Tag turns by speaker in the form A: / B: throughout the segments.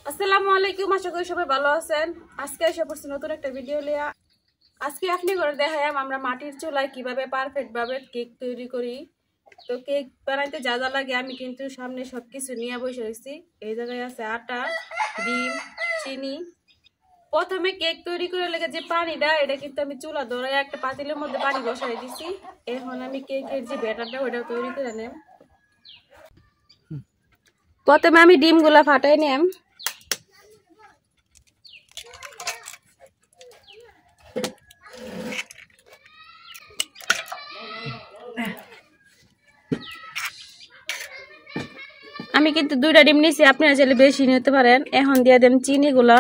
A: আসসালামু আলাইকুম, আশা করি সবাই ভালো আছেন। আজকে এসে পড়ছি নতুন একটা ভিডিও লিয়া। আজকে আপনি করে দেখাইম আমরা মাটির চুলায় কিভাবে পারফেক্ট ভাবে কেক তৈরি করি। তো কেক বানাইতে যা যা লাগে আমি কিন্তু সামনে সবকিছু নিয়ে বসে রয়েছি। এই জায়গায় আছে আটা, ডিম, চিনি। প্রথমে কেক তৈরি করে লেগে যে পানিটা, এটা কিন্তু আমি চুলা ধরে একটা পাতিলের মধ্যে পানি বসাই দিছি। এখন আমি কেকের যে ব্যাটারটা ওটা তৈরি করে নেব। প্রথমে আমি ডিমগুলা ফাটাই নেব। আমি কিন্তু দুইটা ডিম নিছি, আপনারা চাইলে বেশি নিতে পারেন। এখন দিয়ে দেন চিনি গুলা।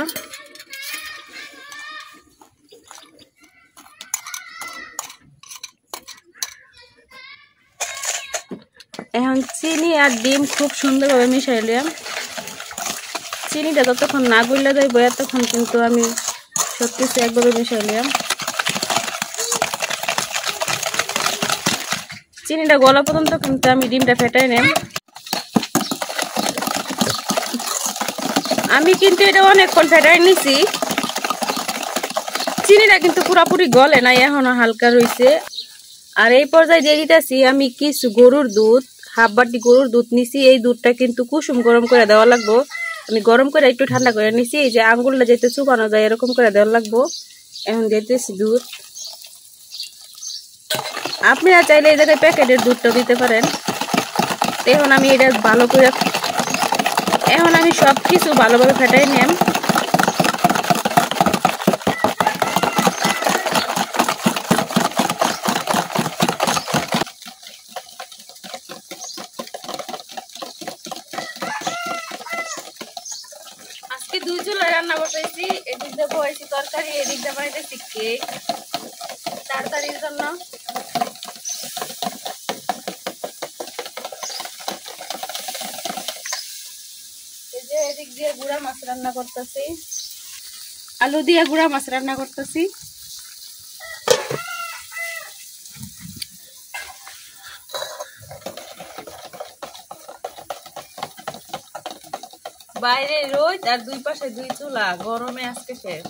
A: এখন চিনি আর ডিম খুব সুন্দরভাবে মিশাইলাম। চিনিটা যতক্ষণ না গলে যাইব ততক্ষণ কিন্তু আমি সবকিছু একভাবে মিশাইলাম। চিনিটা গলা পর্যন্ত কিন্তু আমি ডিমটা ফেটাই নেব। আমি কিন্তু এটা অনেকক্ষণ ফেটাই নিছি। চিনিটা কিন্তু পুরোপুরি গলে নাই, এখনো হালকা রয়েছে। আর এই পর্যায়ে দিয়ে দিতেছি আমি কিছু গরুর দুধ, হাফ বাটি গরুর দুধ নিছি। এই দুধটা কিন্তু কুসুম গরম করে দেওয়া লাগবো। আমি গরম করে একটু ঠান্ডা করে নিছি, এই যে আঙ্গুলটা যেতে চুপানো যায় এরকম করে দেওয়া লাগবো। এখন দিতেছি দুধ। আপনারা চাইলে এই জায়গায় প্যাকেটের দুধটা দিতে পারেন। এখন আমি এটা ভালো করে সবকিছু ভালোভাবে ফেটাই নেব। আজকে দুই চুলায় রান্না বসাইছি, এদিক দিয়ে বসাইছি তরকারি, এদিক দিয়ে বানাইতেছি কেক তাড়াতাড়ির জন্য। এই যে এদিক দিয়ে গুঁড়া মাছ রান্না করতেছি, আলু দিয়ে গুঁড়া মাছ রান্না করতেছি। বাইরে রোদ আর দুই পাশে দুই চুলা, গরমে আজকে শেষ।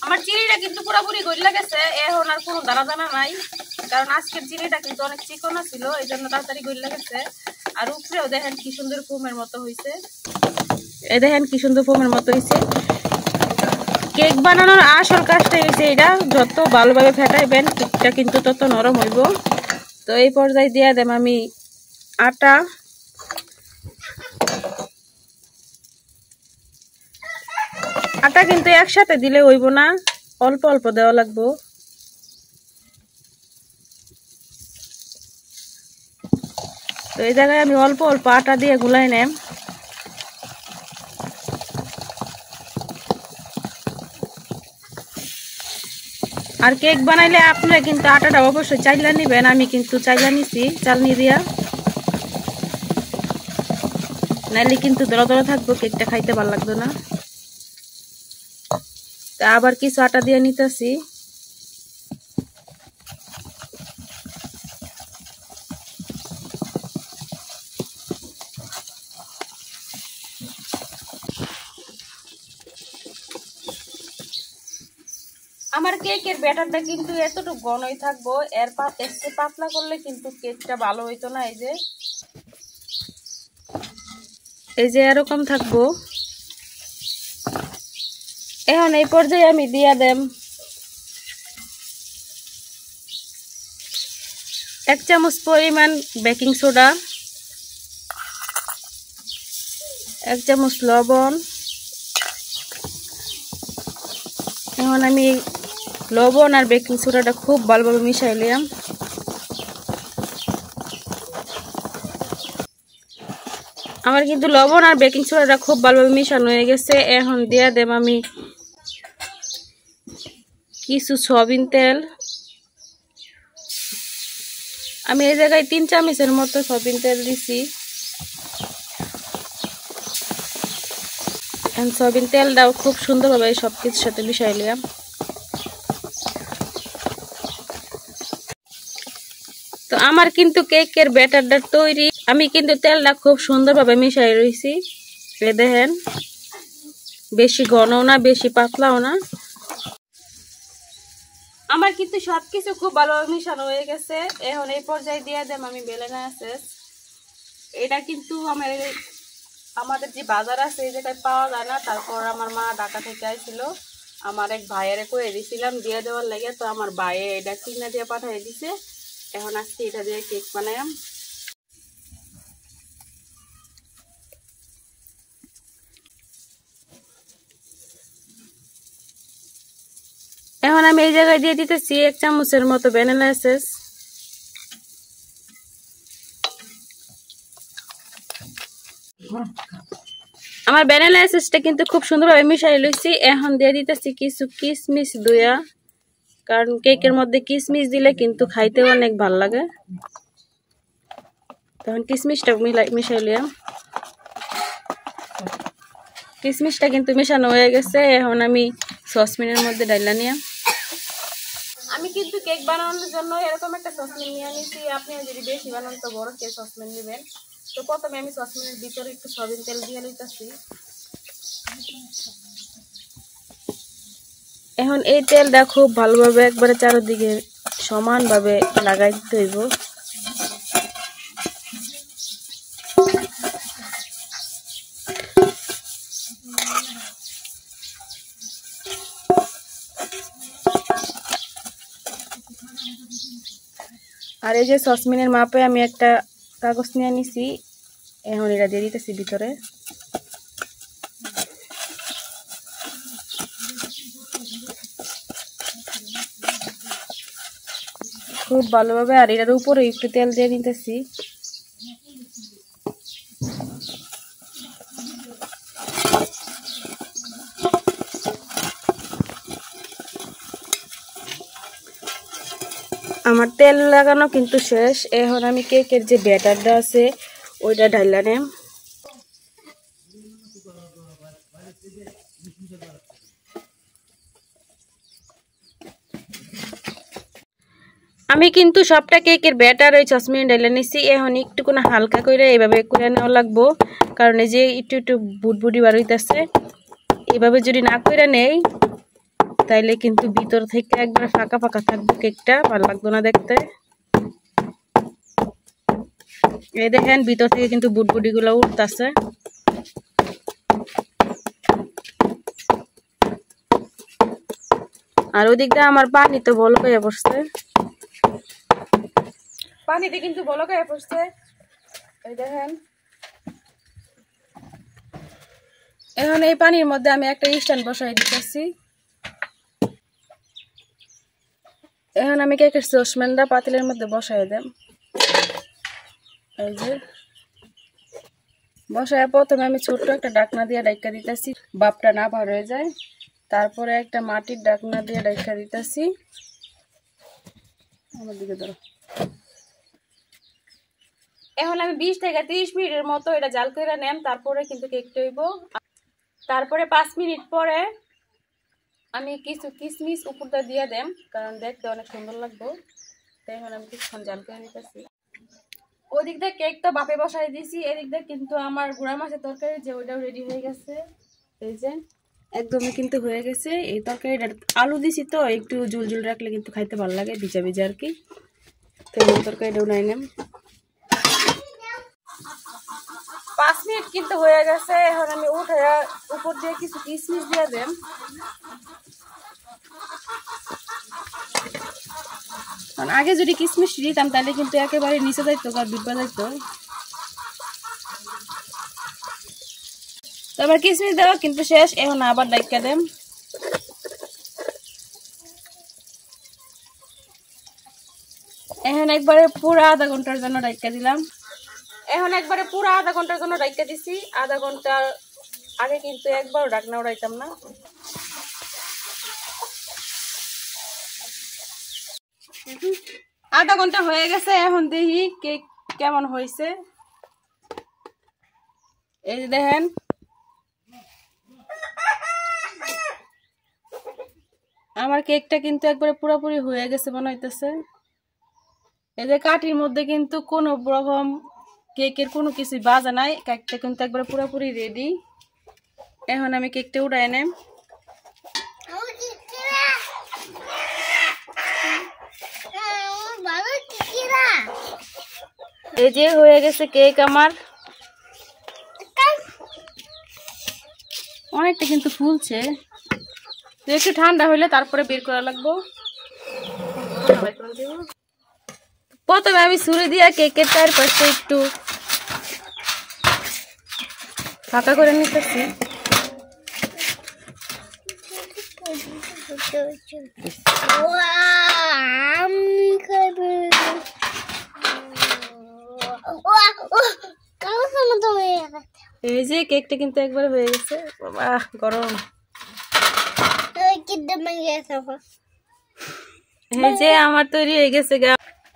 A: আমার চিনিটা কিন্তু পুরোপুরি গলে গেছে, এখন আর কোনো দানা দানা নাই, কারণ আজকের চিনিটা কিন্তু অনেক চিকনা ছিল, এই জন্য তাড়াতাড়ি গলে গেছে। আর উপরেও দেখেন কি সুন্দর ফোমের মতো হয়েছে। এই দেখেন কি সুন্দর ফোমের মতো হয়েছে। কেক বানানোর আসল কাজটাই হয়েছে এটা, যত ভালোভাবে ফেটাইবেন কেকটা কিন্তু তত নরম হইব। তো এই পর্যায়ে দিয়ে দেব আমি আটা। আটা কিন্তু একসাথে দিলে হইব না, অল্প অল্প দেওয়া লাগবো। তো এই জায়গায় আমি অল্প অল্প আটা দিয়ে গুলাই নেব। আর কেক বানাইলে আপনারা কিন্তু আটাটা অবশ্যই চাইলা নিবেন। আমি কিন্তু চাইলা নিছি চালনি দিয়া, নাইলে কিন্তু দলা দলা থাকবো, কেকটা খাইতে ভালো লাগবে না। তা আবার কিছু আটা দিয়ে নিতেছি। আমার কেকের ব্যাটারটা কিন্তু এতটুকু ঘনই থাকবো, এর চেয়ে পাতলা করলে কিন্তু কেকটা ভালো হইতো না। এই যে এরকম থাকবো। এখন এই পর্যায়ে আমি দিয়া দেব 1 চামচ পরিমাণ বেকিং সোডা, 1 চামচ লবণ। এখন আমি লবণ আর বেকিং সোডাটা খুব ভালোভাবে মিশাইলাম। আমার কিন্তু লবণ আর বেকিং সোডাটা খুব ভালোভাবে মিশানো হয়ে গেছে। এখন দিয়ে দেব আমি কিছু সয়াবিন তেল। আমি এই জায়গায় 3 চামচের মতো সয়াবিন তেল দিছি। সয়াবিন তেলটাও খুব সুন্দরভাবে সব কিছুর সাথে মিশাই নিলাম। তো আমার কিন্তু কেকের ব্যাটারটা তৈরি। আমি কিন্তু তেলটা খুব সুন্দরভাবে মিশাই রয়েছি। দেখেন, বেশি ঘনও না বেশি পাতলাও না। আমার কিন্তু সবকিছু খুব ভালোভাবে মিশানো হয়ে গেছে। এখন এই পর্যায়ে দিয়ে দেব আমি বেলেনা আছে। এটা কিন্তু আমাদের যে বাজার আছে এই জায়গায় পাওয়া যায় না। তারপর আমার মা ঢাকা থেকে আইছিল, আমার এক ভাইয়েরে কয়ে দিয়েছিলাম দিয়ে দেওয়ার লাগে। তো আমার ভাইয়ে এটা কিনা দিয়ে পাঠিয়ে দিছে। এখন আজকে এটা দিয়ে কেক বানালাম। এখন আমি এই জায়গায় দিয়ে দিতেছি 1 চামচের মতো ভ্যানিলা এসেন্স। আমার ভ্যানিলা এসেন্সটা কিন্তু খুব সুন্দরভাবে মিশাই লইছি। এখন দিয়ে দিতেছি কিছু কিশমিশ দুইয়া, কারণ কেকের মধ্যে কিশমিশ দিলে কিন্তু খাইতে অনেক ভালো লাগে। তখন কিশমিশটা মিশাই লিয়াম। কিশমিশটা কিন্তু মেশানো হয়ে গেছে। এখন আমি সসপ্যানের মধ্যে ডাইলা নিলাম। আমি কিন্তু কেক বানানোর জন্য এরকম একটা সসপ্যান নিয়ে নিয়েছি। আপনি যদি বেশি বানান তো বড় কে সসপ্যান নেবেন। তো প্রথমে আমি সসপ্যানের ভিতরে একটু সয়াবিন তেল দিয়ে নিতেছি। এখন এই তেলটা খুব ভালোভাবে একবারে চারদিকে সমানভাবে লাগাই দিতে হইব। আর এই যে সসপ্যানের মাপে আমি একটা কাগজ নিয়ে নিছি। এখন এটা দিয়ে দিতেছি ভিতরে। খুব ভালোভাবে, আর এটার উপরে একটু তেল দিয়ে নিতেছি। আমার তেল লাগানো কিন্তু শেষ। এখন আমি কেকের যে ব্যাটারটা আছে ওইটা ঢাইলা নেম। আমি কিন্তু সবটা কেকের ব্যাটার ওই সসপ্যানে ঢাইলা নিছি। এখন একটুকুনা হালকা করে এইভাবে করে নেওয়া লাগবো, কারণ এই যে একটু একটু বুটবুটি বার হইতেছে। এইভাবে যদি না করে নেই তাইলে কিন্তু ভিতর থেকে একবার ফাঁকা ফাঁকা থাকবে, কেকটা ভালো লাগতো না দেখতে। এই দেখেন ভিতর থেকে কিন্তু বুটবুটি গুলো উঠতেছে। আর ওদিক দিয়ে আমার পানি তো বলক হয়ে পড়ছে, পানিতে কিন্তু বলক হয়ে পড়ছে। এই দেখেন, এখন এই পানির মধ্যে আমি একটা স্ট্যান্ড বসাই দিতেছি। এখন আমি কেকের সসপ্যানটা পাতিলের মধ্যে বসাই দেব। এই যে বসায় প্রথমে আমি ছোট্ট একটা ঢাকনা দিয়ে ঢাকা দিতেছি, ভাপটা না বার হয়ে যায়। তারপরে একটা মাটির ঢাকনা দিয়ে ঢাকা দিতেছি। আমার দিকে ধরো। এখন আমি 20 থেকে 30 মিনিটের মতো এটা জাল করে নেম। তারপরে কিন্তু কেকটা হইব। তারপরে 5 মিনিট পরে আমি কিছু কিশমিশ উপরটা দিয়ে দেম, কারণ দেখতে অনেক সুন্দর লাগবে। তাই এখন আমি কিছুক্ষণ জাল করে নিতেছি। ওদিক দিয়ে কেক তো বাপে বসাই দিয়েছি, এদিক দিয়ে কিন্তু আমার গুঁড়া মাছের তরকারি যে ওইটাও রেডি হয়ে গেছে। এই যে একদমই কিন্তু হয়ে গেছে। এই তরকারিটা আলু দিছি তো একটু ঝুল ঝুল রাখলে কিন্তু খাইতে ভালো লাগে, ভিজা ভিজা আর কি। তো এই তরকারিটাও নাই নেম। 5 মিনিট কিন্তু হয়ে গেছে। এখন আমি উঠে উপর দিয়ে কিছু কিশমিশ দিয়ে দেম। আগে যদি কিশমিশ দিতাম তাহলে কিন্তু একেবারে নিচে যাইতো বা ডুবা যাইতো। তারপর কিশমিশ দেওয়া কিন্তু শেষ। এখন আবার ডাইকা দেম। এখন একবারে পুরো আধা ঘন্টার জন্য ডাইকা দিলাম। এখন একবারে পুরো আধা ঘন্টার জন্য ডাইকা দিছি। আধা ঘন্টার আগে কিন্তু একবার ডাকনা উড়াইতাম না। আধা ঘন্টা হয়ে গেছে। এখন দেখি কেক কেমন হয়েছে। এই যে দেখেন আমার কেকটা কিন্তু একবারে পুরোপুরি হয়ে গেছে মনে হইতেছে। এই যে কাঠির মধ্যে কিন্তু কোনো রকম কেকের কোনো কিছু বাজা নাই, কেকটা কিন্তু একবারে পুরোপুরি রেডি। এখন আমি কেকটা উঠাই নেম। এই যে হয়ে গেছে কেক আমার, অনেকটা কিন্তু ফুলছে। একটু ঠান্ডা হইলে তারপরে বের করা লাগবো। প্রথমে আমি ছুরি দিয়ে কেকের চারপাশে একটু ফাঁকা করে নিতেছি। এই যে কেকটা কিন্তু একবার হয়ে গেছে। বাবা গরম। এই যে আমার তৈরি হয়ে গেছে গা।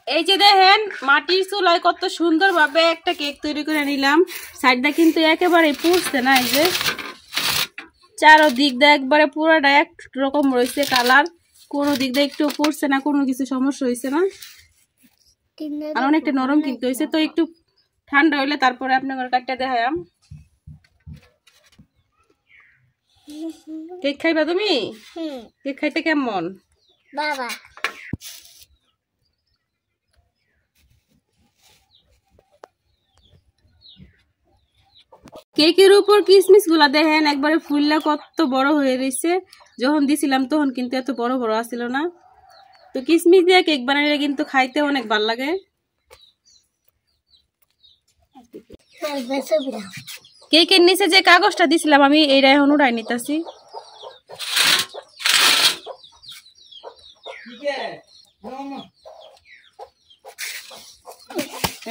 A: এই যে দেখেন মাটির চুলায় কত সুন্দর ভাবে একটা কেক তৈরি করে নিলাম। সাইডটা কিন্তু একেবারে পুড়ছে না, এই যে চারদিক দিয়ে একবারে পুরোটা এক রকম রয়েছে কালার, কোনো দিক দিয়ে একটু পুড়ছে না, কোনো কিছু সমস্যা হয়েছে না। আর অনেকটা নরম কিন্তু হয়েছে। তো একটু ঠান্ডা হইলে তারপরে আপনার কাটটা দেখাম। কেক খাইবা তুমি? কেক খাইতে কেমন বাবা? কেকের উপর কিসমিস গুলা দেখেন একবারে ফুললা কত বড় হয়ে রয়েছে। যখন দিছিলাম তখন কিন্তু এত বড় বড় আসছিল না। তো কিসমিস দিয়ে কেক বানাইলে কিন্তু খাইতে অনেক ভালো লাগে। কেকের নিচে যে কাগজটা দিছিলাম আমি, এইটা এখন উঠাই নিতেছি।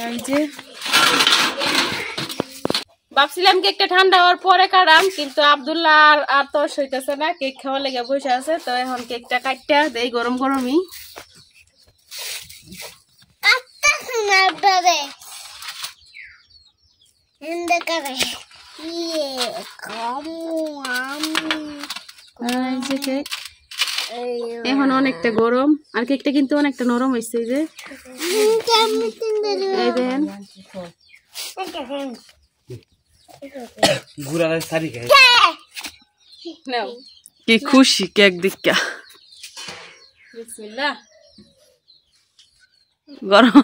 A: এই যে ভাবছিলাম কেকটা ঠান্ডা হওয়ার পরে কাটাম, কিন্তু আব্দুল্লাহ আর তো সইতেছে না, কেক খাওয়ার লেগে বসে আছে। তো এখন কেকটা কাটটা দেই গরম গরমই। এখন অনেকটা গরম, আর কেকটা কিন্তু অনেকটা নরম হয়েছে। যে কি খুশি কেক দেখা। গরম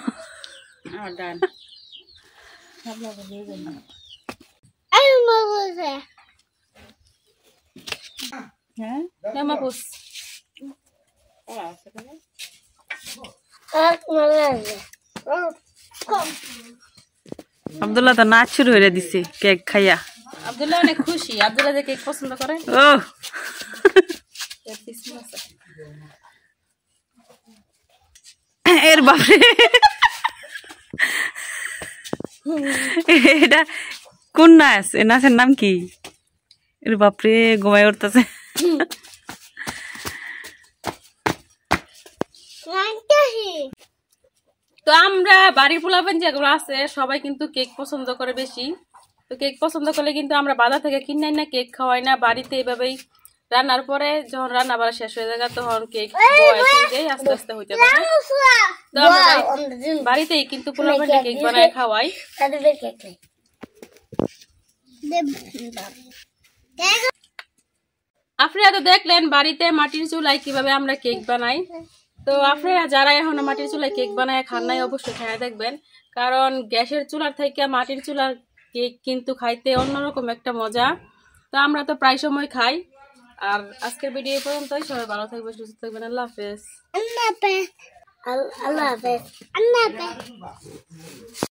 A: আব্দুল্লাহ তো নাচ শুরু হয়ে দিছে কেক খাইয়া। আব্দুল্লাহ অনেক খুশি, আব্দুল্লাহ যে কেক পছন্দ করে। ও এর বাপরে, এটা কোন নাচ? এ নাচের নাম কি? এর বাপরে ঘুমাই উঠতেছে। তো আমরা বাড়ির পোলাপান যেগুলো আছে সবাই কিন্তু কেক পছন্দ করে বেশি। তো কেক পছন্দ করলে কিন্তু আমরা বাজার থেকে কিনে না, কেক খাওয়াই না, বাড়িতে এইভাবেই রান্নার পরে যখন রান্না বাড়া শেষ হয়ে যায় তখন কেক আস্তে আস্তে হইতে পারে। তো আমরা বাড়িতেই কিন্তু পোলাপান কেক বানায় খাওয়াই। আপনারা তো দেখলেন বাড়িতে মাটির চুলায় কিভাবে আমরা কেক বানাই। তো আপনারা যারা এখন মাটির চুলায় কেক বানায় খান নাই অবশ্যই খেয়ে দেখবেন, কারণ গ্যাসের চুলার থেকে মাটির চুলার কেক কিন্তু খাইতে অন্যরকম একটা মজা। তো আমরা তো প্রায় সময় খাই। আর আজকের ভিডিও পর্যন্তই, সবাই ভালো থাকবেন, সুস্থ থাকবেন। আল্লাহ হাফেজ।